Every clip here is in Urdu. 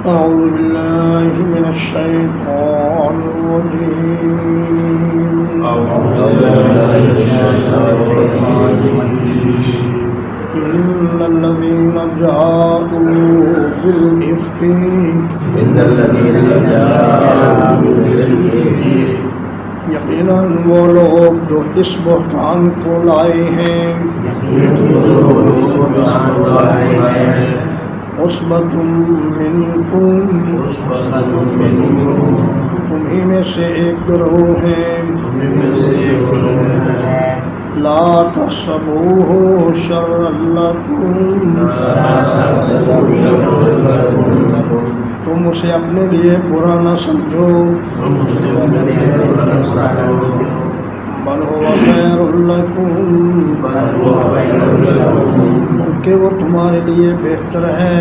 أعوذ بالله من الشيطان الرجيم إن الذين جاءوا بالإفك یقیناً وہ لوگ جو اس بہتان کو لائے ہیں عصبۃ منکم تمہیں میں سے ایک گروہ ہے لا تحسبوه شرا لکم تم اسے اپنے لیے برا نہ سمجھو بل هو خیر لکم بلکہ وہ تمہارے لیے بہتر ہے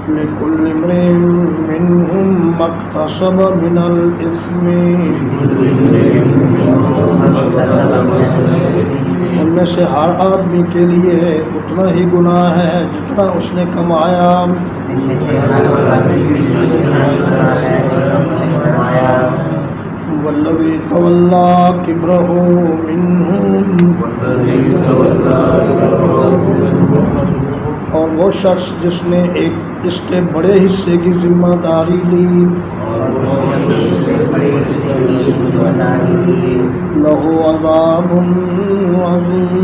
لِكُلِّ امْرِئٍ مِّنْهُمْ مَا اكْتَسَبَ مِنَ الْإِثْمِ ان میں سے ہر آدمی کے لیے اتنا ہی گناہ ہے جتنا اس نے کمایا وَالَّذِي تَوَلَّى كِبْرَهُ مِنْهُمْ اور وہ شخص جس نے اس کے بڑے حصے کی ذمہ داری لی لَهُ عَذَابٌ عَظِيمٌ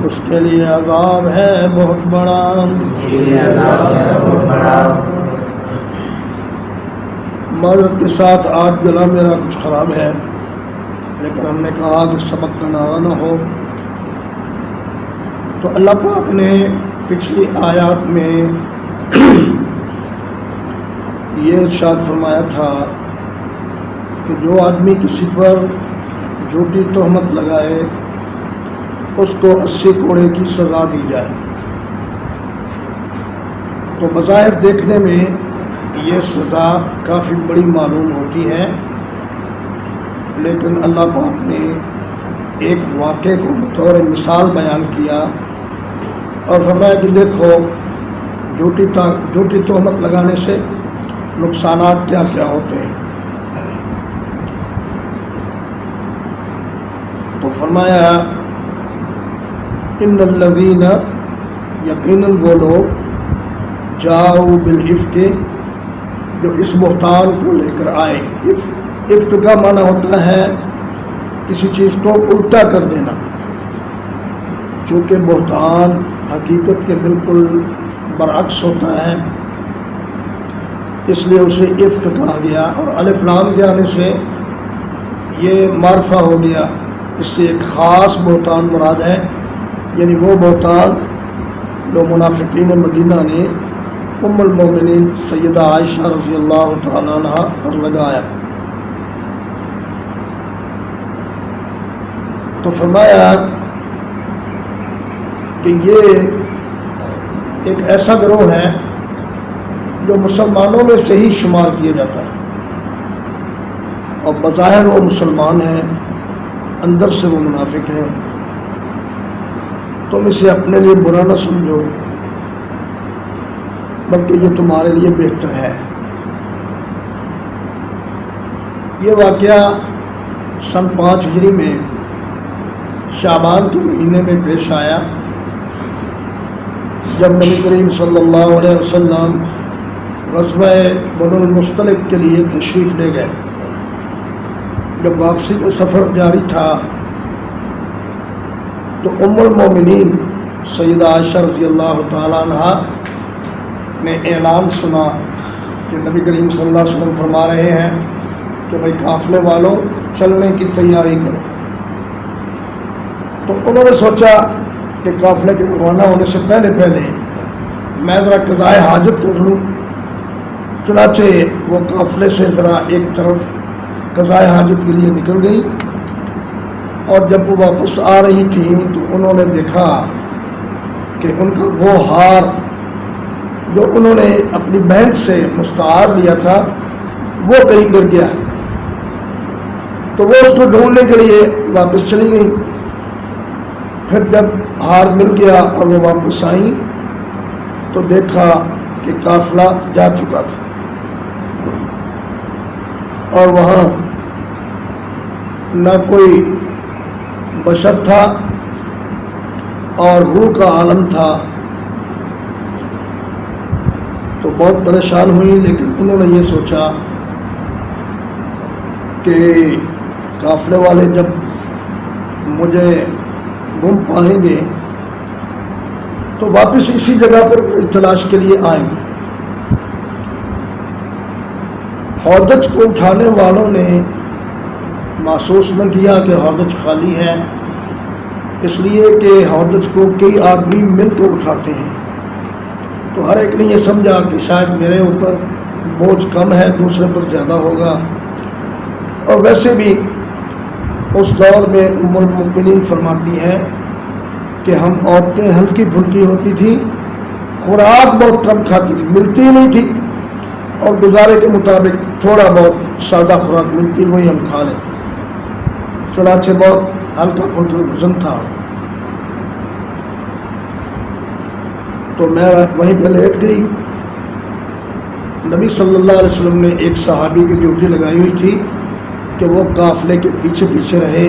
اس کے لیے عذاب ہے بہت بڑا معذرت کے ساتھ آج گلا میرا کچھ خراب ہے لیکن ہم نے کہا کہ سبق کا نعرہ نہ ہو تو اللہ پاک نے پچھلی آیات میں یہ ارشاد فرمایا تھا کہ جو آدمی کسی پر جھوٹی تہمت لگائے اس کو 80 کوڑے کی سزا دی جائے تو بظاہر دیکھنے میں یہ سزا کافی بڑی معلوم ہوتی ہے لیکن اللہ پاک نے ایک واقعے کو بطور مثال بیان کیا اور فرمایا کہ دیکھو جھوٹی تہمت لگانے سے نقصانات کیا کیا ہوتے ہیں تو فرمایا ان الذین یقیناً وہ لوگ جاؤ بالافک جو اس بہتان کو لے کر آئے افک کا معنی ہوتا ہے کسی چیز کو الٹا کر دینا چونکہ بہتان حقیقت کے بالکل برعکس ہوتا ہے اس لیے اسے افک کہا گیا اور الف لام کے آنے سے یہ معرفہ ہو گیا اس سے ایک خاص بہتان مراد ہے یعنی وہ بہتان جو منافقین مدینہ نے ام المومنین سیدہ عائشہ رضی اللہ تعالیٰ عنہ پر لگایا تو فرمایا کہ یہ ایک ایسا گروہ ہے جو مسلمانوں میں سے ہی شمار کیا جاتا ہے اور بظاہر وہ مسلمان ہیں اندر سے وہ منافق ہیں تم اسے اپنے لیے برا نہ سمجھو بلکہ یہ تمہارے لیے بہتر ہے یہ واقعہ سن 5 ہجری میں شعبان کے مہینے میں پیش آیا جب نبی کریم صلی اللہ علیہ وسلم غزوہ بنو المصطلق کے لیے تشریف لے گئے جب واپسی کا سفر جاری تھا تو ام المومنین سیدہ عائشہ رضی اللہ تعالیٰ عنہ نے اعلان سنا کہ نبی کریم صلی اللہ علیہ وسلم فرما رہے ہیں کہ بھائی قافلے والوں چلنے کی تیاری کرو تو انہوں نے سوچا کہ قافلے کے روانہ ہونے سے پہلے میں ذرا قضائے حاجت کر لوں چنانچہ وہ قافلے سے ذرا ایک طرف قضائے حاجت کے لیے نکل گئی اور جب وہ واپس آ رہی تھی تو انہوں نے دیکھا کہ ان کا وہ ہار جو انہوں نے اپنی بہن سے مستعار لیا تھا وہ کہیں گر گیا تو وہ اس کو ڈھونڈنے کے لیے واپس چلی گئی پھر جب ہار مل گیا اور وہ واپس آئیں تو دیکھا کہ قافلہ جا چکا تھا اور وہاں نہ کوئی بشر تھا اور روح کا عالم تھا. تو بہت پریشان ہوئی، لیکن انہوں نے یہ سوچا کہ قافلے والے جب مجھے گم پائیں گے تو واپس اسی جگہ پر تلاش کے لیے آئیں گے. ہودج کو اٹھانے والوں نے محسوس نہ کیا کہ ہودج خالی ہے، اس لیے کہ ہودج کو کئی آدمی مل کر اٹھاتے ہیں. تو ہر ایک نے یہ سمجھا کہ شاید میرے اوپر بوجھ کم ہے، دوسرے پر زیادہ ہوگا. اور ویسے بھی اس دور میں ام المؤمنین فرماتی ہیں کہ ہم عورتیں ہلکی پھلکی ہوتی تھی، خوراک بہت کم کھاتی تھی، ملتی ہی نہیں تھی، اور گزارے کے مطابق تھوڑا بہت سادہ خوراک ملتی وہی ہم کھا لیتے. چنانچہ بہت ہلکا پھلکا وزن تھا. تو میں وہیں پہ لیٹ گئی. نبی صلی اللہ علیہ وسلم نے ایک صحابی کی ڈیوٹی لگائی ہوئی تھی کہ وہ قافلے کے پیچھے پیچھے رہے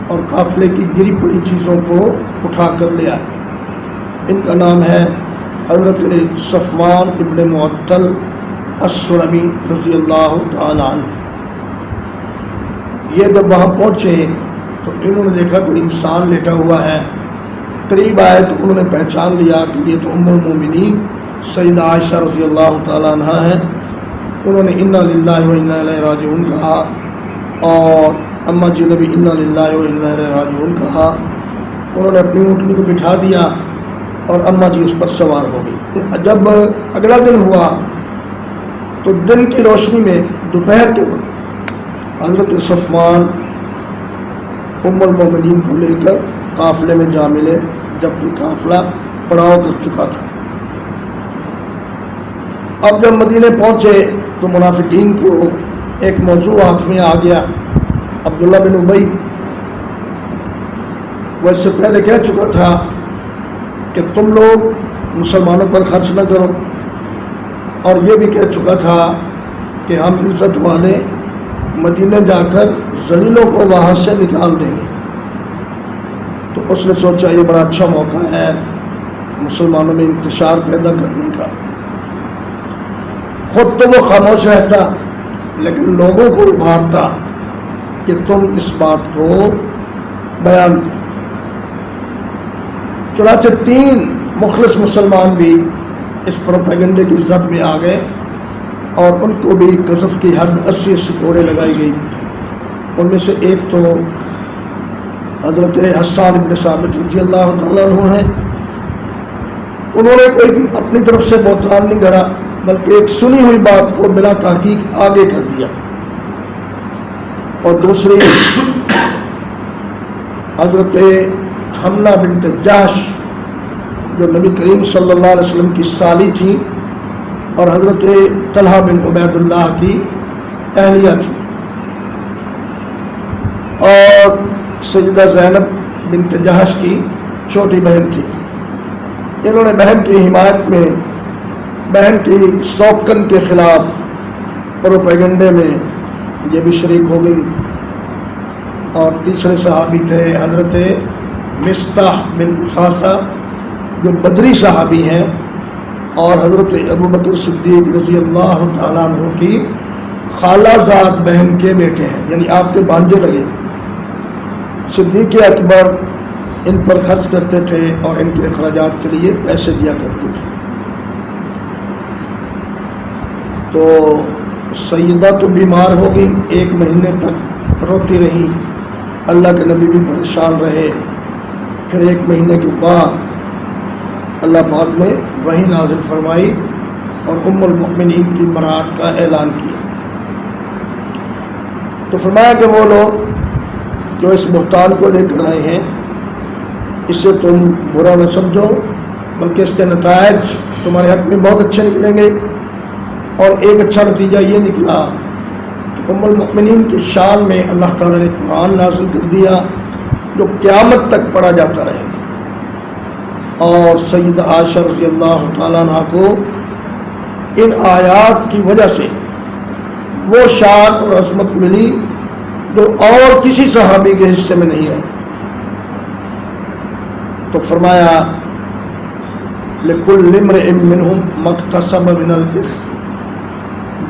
اور قافلے کی گری پڑی چیزوں کو اٹھا کر لے آئے. ان کا نام ہے حضرت صفوان ابن معطل السلمی رضی اللہ تعالی عنہ. یہ جب وہاں پہنچے تو انہوں نے دیکھا کوئی انسان لیٹا ہوا ہے. قریب آئے تو انہوں نے پہچان لیا کہ یہ تو ام المومنین سیدہ عائشہ رضی اللہ تعالی عنہ ہیں. انہوں نے انا للہ و انا الیہ راجعون کہا اور اماں جی نے بھی انا للہ و انا الیہ راجعون کہا. انہوں نے اپنی اونٹنی کو بٹھا دیا اور اماں جی اس پر سوار ہو گئی. جب اگلا دن ہوا تو دن کی روشنی میں دوپہر کے وقت حضرت صفوان ام المومنین کو لے کر قافلے میں جا ملے، جبکہ قافلہ پڑاؤ کر چکا تھا. اب جب مدینے پہنچے تو منافقین کو ایک موضوع ہاتھ میں آ گیا. عبداللہ بن ابی وہ اس سے پہلے کہہ چکا تھا کہ تم لوگ مسلمانوں پر خرچ نہ کرو، اور یہ بھی کہہ چکا تھا کہ ہم عزت والے مدینے جا کر ذلیلوں کو وہاں سے نکال دیں گے. تو اس نے سوچا یہ بڑا اچھا موقع ہے مسلمانوں میں انتشار پیدا کرنے کا. خود تو وہ خاموش رہتا لیکن لوگوں کو ابھارتا کہ تم اس بات کو بیان کرو. چنانچہ 3 مخلص مسلمان بھی اس پروپیگنڈے کی زد میں آ گئے اور ان کو بھی قذف کی حد 80 کوڑے لگائی گئی. ان میں سے ایک تو حضرت حسان بن ثابت رضی اللہ تعالیٰ عنہ ہیں. انہوں نے کوئی اپنی طرف سے بہتان نہیں گھڑا بلکہ ایک سنی ہوئی بات کو بلا تحقیق آگے کر دیا. اور دوسری حضرت حملہ بنت جحش جو نبی کریم صلی اللہ علیہ وسلم کی سالی تھی اور حضرت طلحہ بن عبید اللہ کی اہلیہ تھی، اور سیدہ زینب بنت جحش کی چھوٹی بہن تھی. انہوں نے بہن کی حمایت میں بہن کی سوکن کے خلاف پروپیگنڈے میں یہ بھی شریک ہو گئی. اور تیسرے صحابی تھے حضرت مصطح بن اساسہ جو بدری صحابی ہیں اور حضرت ابوبکر صدیق رضی اللہ تعالیٰ عنہ کی خالہ زاد بہن کے بیٹے ہیں، یعنی آپ کے بھانجے لگے. صدیق اکبر ان پر خرچ کرتے تھے اور ان کے اخراجات کے لیے پیسے دیا کرتے تھے. تو سیدہ تو بیمار ہو گئی، 1 مہینے تک روتی رہی. اللہ کے نبی بھی پریشان رہے. پھر 1 مہینے کے بعد اللہ پاک نے وحی نازل فرمائی اور ام المؤمنین کی برات کا اعلان کیا. تو فرمایا کہ وہ لوگ جو اس بہتان کو لے کر آئے ہیں اسے تم برا نہ سمجھو، بلکہ اس کے نتائج تمہارے حق میں بہت اچھے نکلیں گے. اور ایک اچھا نتیجہ یہ نکلا کہ ام المؤمنین کی شان میں اللہ تعالیٰ نے قرآن نازل کر دیا جو قیامت تک پڑھا جاتا رہے گا. اور سیدہ عائشہ رضی اللہ تعالیٰ عنہ کو ان آیات کی وجہ سے وہ شان اور عظمت ملی جو اور کسی صحابی کے حصے میں نہیں ہے. تو فرمایا لِكُلِّ امْرِئٍ مِّنْهُمْ مَا اكْتَسَبَ مِنَ الْإِثْمِ.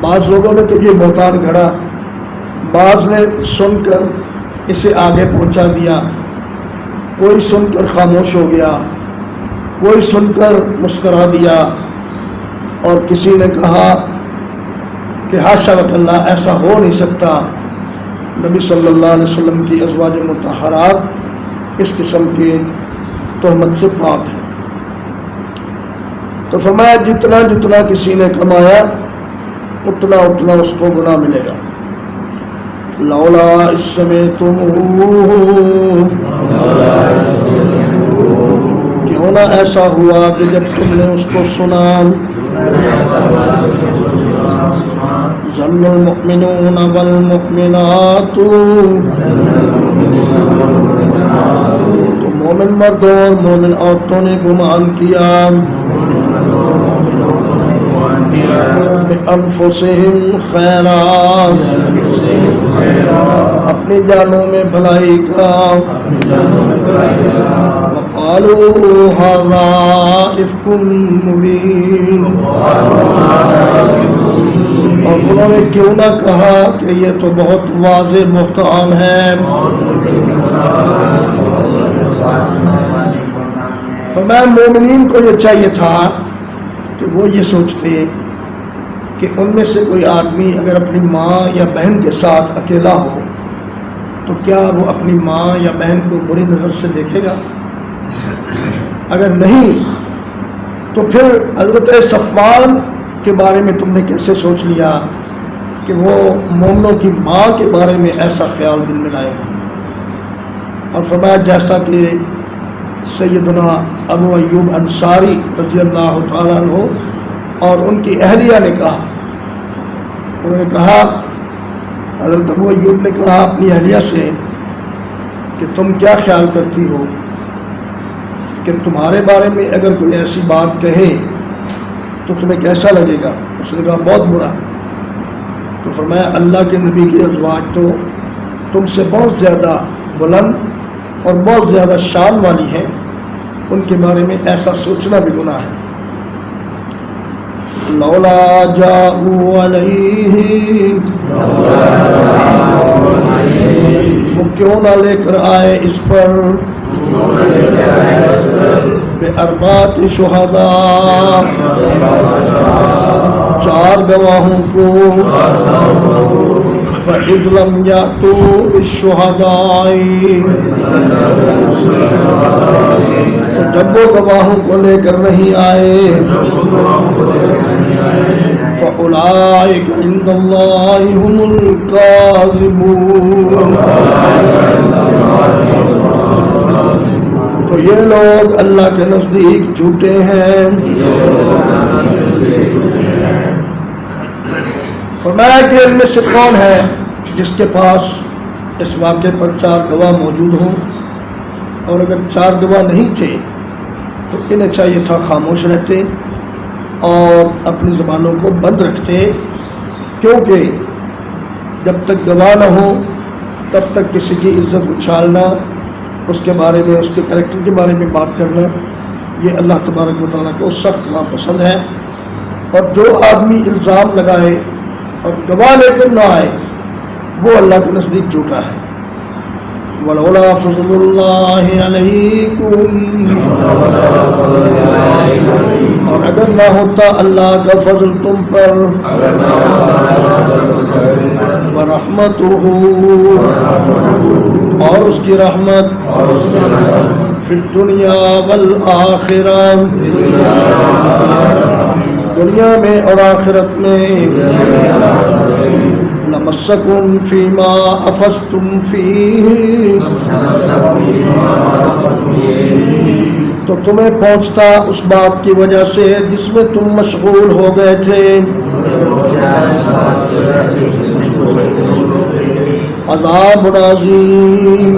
بعض لوگوں نے تو یہ بہتان گھڑا، بعض نے سن کر اسے آگے پہنچا دیا، کوئی سن کر خاموش ہو گیا، کوئی سن کر مسکرا دیا، اور کسی نے کہا کہ حاشا اللہ ایسا ہو نہیں سکتا، نبی صلی اللہ علیہ وسلم کی ازواج مطہرات اس قسم کی تہمت سے پاک ہے. تو فرمایا جتنا جتنا کسی نے کمایا اتنا اتنا اس کو گناہ ملے گا. لولا اس سمعتموہ، کیوں نہ ایسا ہوا کہ جب تم نے اس کو سنا، ظن المؤمنون والمؤمنات، تو مومن مردوں اور مومن عورتوں نے گمان کیا بِأَنفُسِهِمْ خَيْرًا، اپنی جانوں میں بھلائی کا، وَقَالُوا هَذَا إِفْكٌ مُبِينٌ، اور انہوں نے کیوں نہ کہا کہ یہ تو بہت واضح بہتان ہے. فرمایا مومنین کو یہ چاہیے تھا کہ وہ یہ سوچتے کہ ان میں سے کوئی آدمی اگر اپنی ماں یا بہن کے ساتھ اکیلا ہو تو کیا وہ اپنی ماں یا بہن کو بری نظر سے دیکھے گا؟ اگر نہیں تو پھر حضرت صفوان کے بارے میں تم نے کیسے سوچ لیا کہ وہ مومنوں کی ماں کے بارے میں ایسا خیال دل میں لائے گا؟ اور فرمایا جیسا کہ سیدنا ابو ایوب انصاری رضی اللہ تعالیٰ عنہ اور ان کی اہلیہ نے کہا، انہوں نے کہا، حضرت ابو ایوب نے کہا اپنی اہلیہ سے کہ تم کیا خیال کرتی ہو کہ تمہارے بارے میں اگر کوئی ایسی بات کہے تو تمہیں کیسا لگے گا؟ اس نے کہا بہت برا. تو فرمایا اللہ کے نبی کی ازواج تو تم سے بہت زیادہ بلند اور بہت زیادہ شان والی ہیں، ان کے بارے میں ایسا سوچنا بھی گناہ ہے. لولا جاءوا علیہ، وہ کیوں نہ لے کر آئے اس پر بِأَرْبَعَةِ شُهَدَاءَ، 4 گواہوں کو، فَإِذْ لَمْ يَأْتُوا بِالشُّهَدَاءِ، جب وہ گواہوں کو لے کر نہیں آئے، فَأُولَٰئِكَ عِندَ اللَّهِ هُمُ الْكَاذِبُونَ، تو یہ لوگ اللہ کے نزدیک جھوٹے ہیں. فرمایا کہ ان میں سے کون ہے جس کے پاس اس واقعے پر 4 گواہ موجود ہوں، اور اگر 4 گواہ نہیں تھے تو انہیں چاہیے تھا خاموش رہتے اور اپنی زبانوں کو بند رکھتے، کیونکہ جب تک گواہ نہ ہو تب تک کسی کی عزت اچھالنا، اس کے بارے میں، اس کے کریکٹر کے بارے میں بات کرنا، یہ اللہ تبارک و تعالیٰ کو سخت ناپسند ہے. اور جو آدمی الزام لگائے اور گواہ لے کر نہ آئے وہ اللہ کے نزدیک جھوٹا ہے. وَلَوْلَا فَضْلُ اللَّهِ عَلَيْكُمْ، اور اگر نہ ہوتا اللہ کا فضل تم پر، وَرَحْمَتُهُ، اور اس کی رحمت، فِي الدُّنْيَا وَالْآخِرَةِ، دنیا میں اور آخرت میں، لَمَسَّكُمْ فِيمَا أَفَضْتُمْ فِيهِ، تو تمہیں پہنچتا اس بات کی وجہ سے جس میں تم مشغول ہو گئے تھے. عذاب عظیم،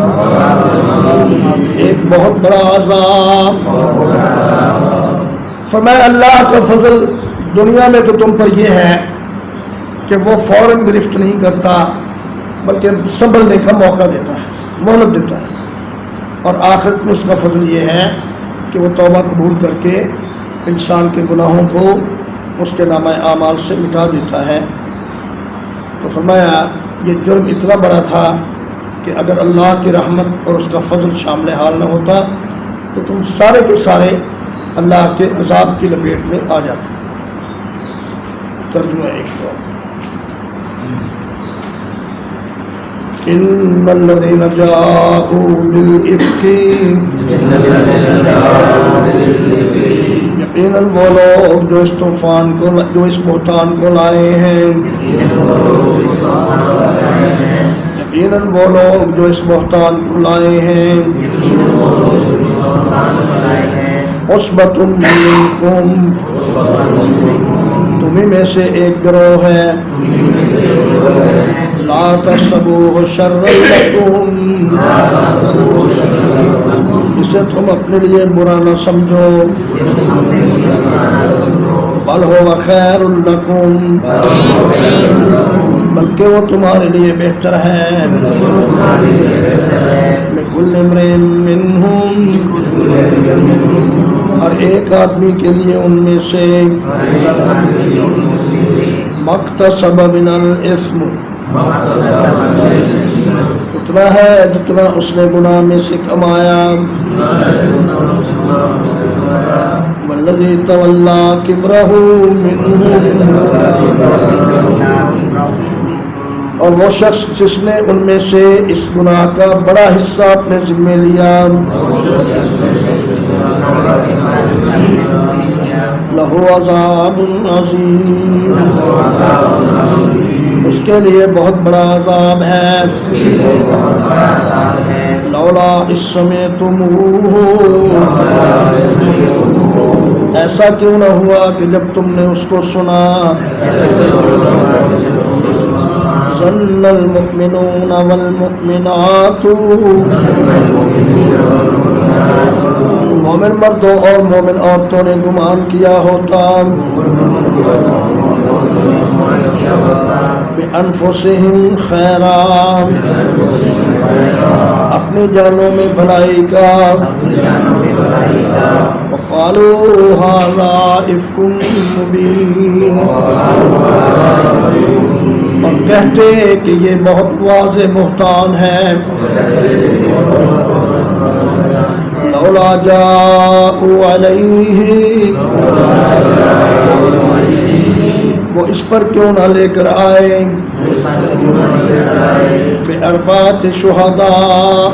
ایک بہت بڑا عذاب۔ فرمایا اللہ کا فضل دنیا میں تو تم پر یہ ہے کہ وہ فوراً گرفت نہیں کرتا بلکہ سنبھلنے کا موقع دیتا ہے، مہلت دیتا ہے، اور آخرت میں اس کا فضل یہ ہے کہ وہ توبہ قبول کر کے انسان کے گناہوں کو اس کے نامہ اعمال سے مٹا دیتا ہے۔ تو فرمایا یہ جرم اتنا بڑا تھا کہ اگر اللہ کی رحمت اور اس کا فضل شامل حال نہ ہوتا تو تم سارے کے سارے اللہ کے عذاب کی لپیٹ میں آ جاتے۔ ترجمہ ایک بار، ان الذين جاءوا بالافك، یقیناً وہ لوگ جو اس طوفان کو، جو اس بہتان کو لائے ہیں، یقیناً وہ لوگ جو اس بہتان کو لائے ہیں، عصبۃ منکم، تمہیں میں سے ایک گروہ ہے، لا تحسبوه شرا لکم، اسے تم اپنے لیے برا نہ سمجھو، بل هو خیر لکم، بلکہ وہ تمہارے لیے بہتر ہے، لکل امرئ منہم، ہر ایک آدمی کے لیے ان میں سے، مکتسب من الاثم، اتنا ہے جتنا اس نے گناہ میں سے کمایا، والذی تولی کبرہ منہم، اور وہ شخص جس نے ان میں سے اس گناہ کا بڑا حصہ اپنے ذمہ لیا، لہ عذاب عظیم، اس کے لیے بہت بڑا عذاب ہے، لولا اذ سمعتموہ، ایسا کیوں نہ ہوا کہ جب تم نے اس کو سنا، ظن المؤمنون والمؤمنات، مومن مردوں اور مومن عورتوں نے گمان کیا ہوتا، بِأَنفُسِهِمْ خَيْرًا، اپنی جانوں میں بھلائی کا، وَقَالُوا هَذَا إِفْكٌ مُبِينٌ، اور کہتے کہ یہ بہت واضح بہتان ہے، لولا جاءوا علیہ، وہ اس پر کیوں نہ لے کر آئے، بِأَرْبَعَةِ شُہَدَاء،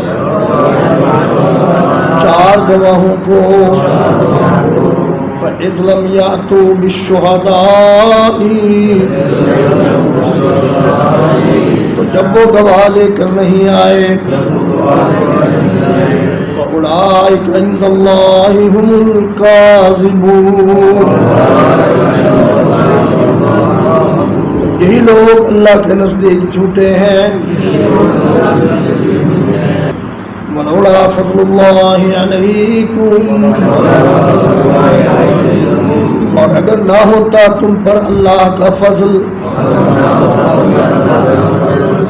4 گواہوں کو، فَإِذْ لَمْ يَأْتُوا بِالشُّهَدَاءِ، تو جب وہ گواہ لے کر نہیں آئے، فَأُولَٰئِكَ عِندَ اللَّهِ هُمُ الْكَاذِبُونَ، یہی لوگ اللہ کے نزدیک جھوٹے ہیں، وَلَوْلَا فَضْلُ اللَّهِ عَلَيْكُمْ، اور اگر نہ ہوتا تم پر اللہ کا فضل،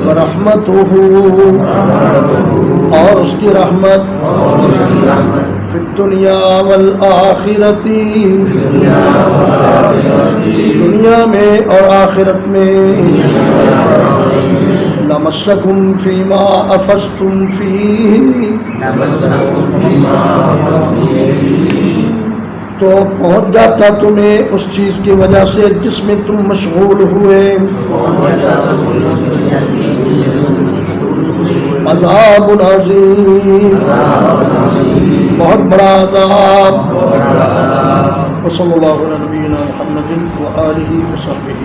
وَرَحْمَتُهُ، اور اس کی رحمت، فی الدنیا والآخرت، دنیا میں اور آخرت میں، لَمَسَّكُمْ فِيمَا أَفَضْتُمْ فِيهِ، تو پہنچ جاتا تمہیں اس چیز کی وجہ سے جس میں تم مشغول ہوئے، عذاب عظیم، بہت بڑا عذاب۔ وصلی اللہ علیہ نبینا محمد وآلہ وصحبہ۔